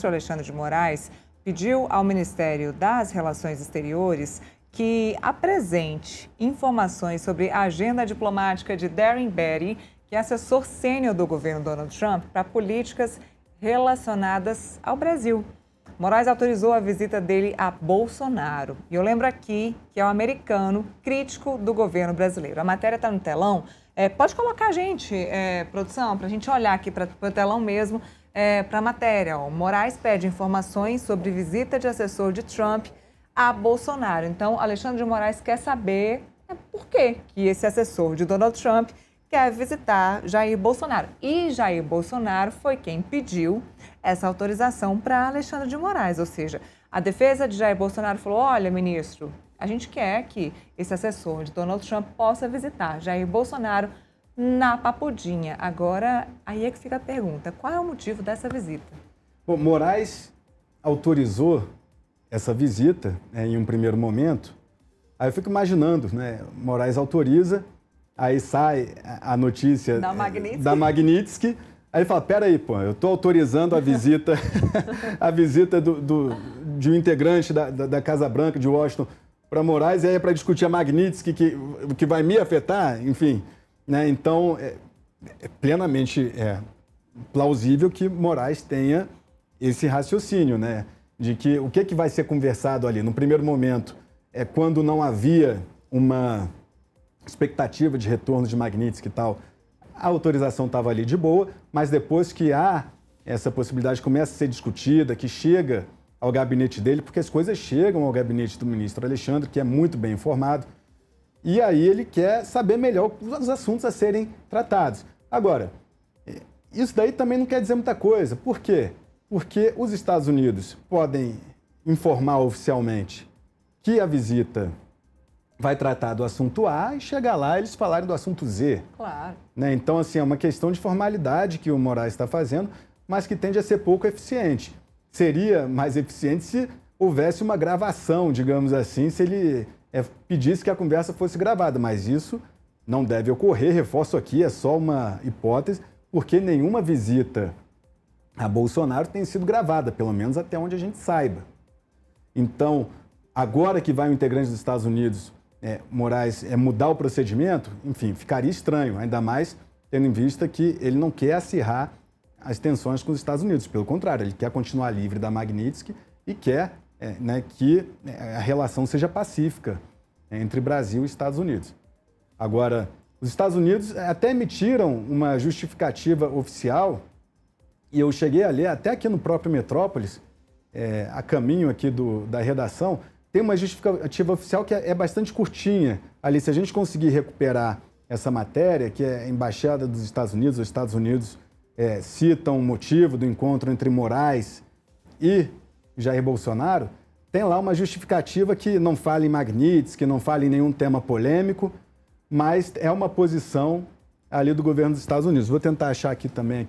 ministro Alexandre de Moraes pediu ao Ministério das Relações Exteriores que apresente informações sobre a agenda diplomática de Darren Beattie, que é assessor sênior do governo Donald Trump, para políticas relacionadas ao Brasil. Moraes autorizou a visita dele a Bolsonaro. E eu lembro aqui que é um americano crítico do governo brasileiro. A matéria está no telão. Pode colocar a gente, produção, para a gente olhar aqui para o telão mesmo, para a matéria. Moraes pede informações sobre visita de assessor de Trump a Bolsonaro. Então, Alexandre de Moraes quer saber por que esse assessor de Donald Trump quer visitar Jair Bolsonaro. E Jair Bolsonaro foi quem pediu essa autorização para Alexandre de Moraes. Ou seja, a defesa de Jair Bolsonaro falou: olha, ministro, a gente quer que esse assessor de Donald Trump possa visitar Jair Bolsonaro na Papudinha. Agora, aí é que fica a pergunta: qual é o motivo dessa visita? Bom, Moraes autorizou essa visita, em um primeiro momento. Aí eu fico imaginando, Moraes autoriza, aí sai a notícia da Magnitsky, aí ele fala: peraí, eu estou autorizando a visita, de um integrante da Casa Branca de Washington para Moraes, e aí é para discutir a Magnitsky, que vai me afetar, enfim. Então, é plenamente plausível que Moraes tenha esse raciocínio, de que o que vai ser conversado ali. No primeiro momento, quando não havia uma expectativa de retorno de Magnitsky e tal, a autorização estava ali de boa, mas depois que há essa possibilidade, começa a ser discutida, que chega ao gabinete dele, porque as coisas chegam ao gabinete do ministro Alexandre, que é muito bem informado, e aí ele quer saber melhor os assuntos a serem tratados. Agora, isso daí também não quer dizer muita coisa. Por quê? Porque os Estados Unidos podem informar oficialmente que a visita vai tratar do assunto A e chegar lá eles falarem do assunto Z. Claro. Então, assim, é uma questão de formalidade que o Moraes está fazendo, mas que tende a ser pouco eficiente. Seria mais eficiente se houvesse uma gravação, digamos assim, se ele pedisse que a conversa fosse gravada, mas isso não deve ocorrer, reforço aqui, é só uma hipótese, porque nenhuma visita a Bolsonaro tem sido gravada, pelo menos até onde a gente saiba. Então, agora que vai um integrante dos Estados Unidos, Moraes, mudar o procedimento, enfim, ficaria estranho, ainda mais tendo em vista que ele não quer acirrar as tensões com os Estados Unidos. Pelo contrário, ele quer continuar livre da Magnitsky e quer que a relação seja pacífica entre Brasil e Estados Unidos. Agora, os Estados Unidos até emitiram uma justificativa oficial, e eu cheguei a ler até aqui no próprio Metrópolis, a caminho aqui da redação, tem uma justificativa oficial que é bastante curtinha. Ali, se a gente conseguir recuperar essa matéria, que é a Embaixada dos Estados Unidos, os Estados Unidos citam o motivo do encontro entre Moraes e Jair Bolsonaro, tem lá uma justificativa que não fala em Magnitsky, que não fala em nenhum tema polêmico, mas é uma posição ali do governo dos Estados Unidos. Vou tentar achar aqui também,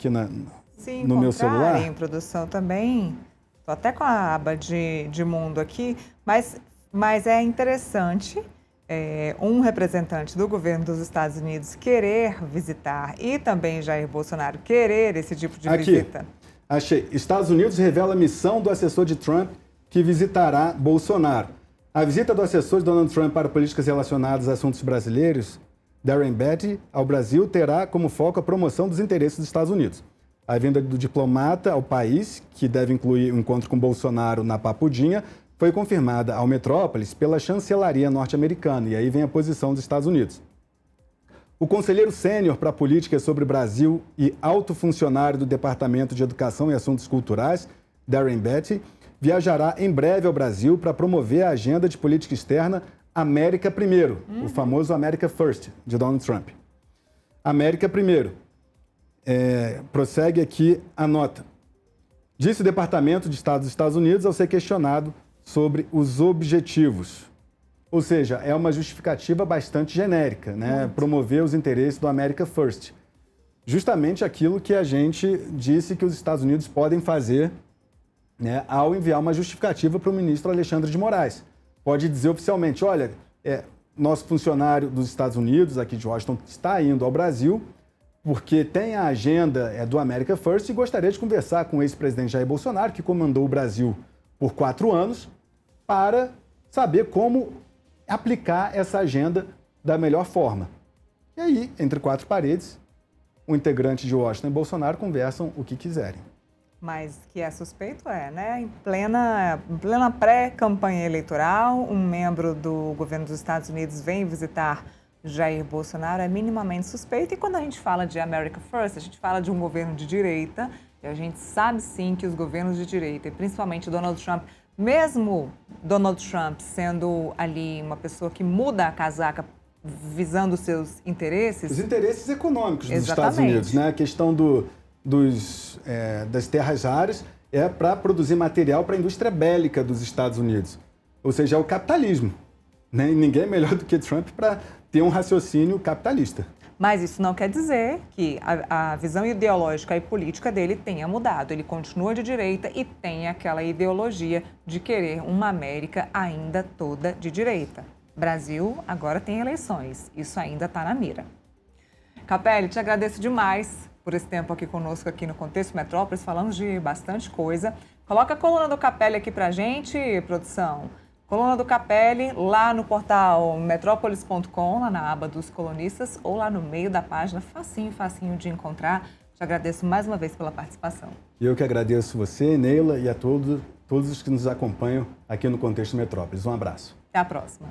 no meu celular. Sim, em produção também. Estou até com a aba de mundo aqui, mas é interessante um representante do governo dos Estados Unidos querer visitar e também Jair Bolsonaro querer esse tipo de visita. Achei. Estados Unidos revela a missão do assessor de Trump que visitará Bolsonaro. A visita do assessor de Donald Trump para políticas relacionadas a assuntos brasileiros, Darren Beattie, ao Brasil terá como foco a promoção dos interesses dos Estados Unidos. A vinda do diplomata ao país, que deve incluir um encontro com Bolsonaro na Papudinha, foi confirmada ao Metrópolis pela chancelaria norte-americana, e aí vem a posição dos Estados Unidos. O conselheiro sênior para políticas sobre o Brasil e alto funcionário do Departamento de Educação e Assuntos Culturais, Darren Beattie, viajará em breve ao Brasil para promover a agenda de política externa América Primeiro, o famoso America First, de Donald Trump. América Primeiro. Prossegue aqui a nota. Disse o Departamento de Estado dos Estados Unidos ao ser questionado sobre os objetivos. Ou seja, é uma justificativa bastante genérica, promover os interesses do America First. Justamente aquilo que a gente disse que os Estados Unidos podem fazer ao enviar uma justificativa para o ministro Alexandre de Moraes. Pode dizer oficialmente: olha, nosso funcionário dos Estados Unidos, aqui de Washington, está indo ao Brasil porque tem a agenda do America First e gostaria de conversar com o ex-presidente Jair Bolsonaro, que comandou o Brasil por 4 anos, para saber como aplicar essa agenda da melhor forma. E aí, entre 4 paredes, o integrante de Washington e Bolsonaro conversam o que quiserem. Mas que é suspeito né? Em plena pré-campanha eleitoral, um membro do governo dos Estados Unidos vem visitar Jair Bolsonaro, é minimamente suspeito. E quando a gente fala de America First, a gente fala de um governo de direita, e a gente sabe sim que os governos de direita, e principalmente Donald Trump, mesmo Donald Trump sendo ali uma pessoa que muda a casaca visando os seus interesses... Os interesses econômicos dos Exatamente. Estados Unidos, né? A questão das terras raras é para produzir material para a indústria bélica dos Estados Unidos. Ou seja, é o capitalismo. Né? E ninguém é melhor do que Trump para ter um raciocínio capitalista. Mas isso não quer dizer que a visão ideológica e política dele tenha mudado. Ele continua de direita e tem aquela ideologia de querer uma América ainda toda de direita. Brasil agora tem eleições, isso ainda está na mira. Capelli, te agradeço demais por esse tempo aqui conosco aqui no Contexto Metrópolis, falamos de bastante coisa. Coloca a coluna do Capelli aqui pra gente, produção. Coluna do Capelli lá no portal metrópolis.com, lá na aba dos colunistas, ou lá no meio da página, facinho de encontrar. Te agradeço mais uma vez pela participação. Eu que agradeço você, Neila, e a todos os que nos acompanham aqui no Contexto Metrópolis. Um abraço. Até a próxima.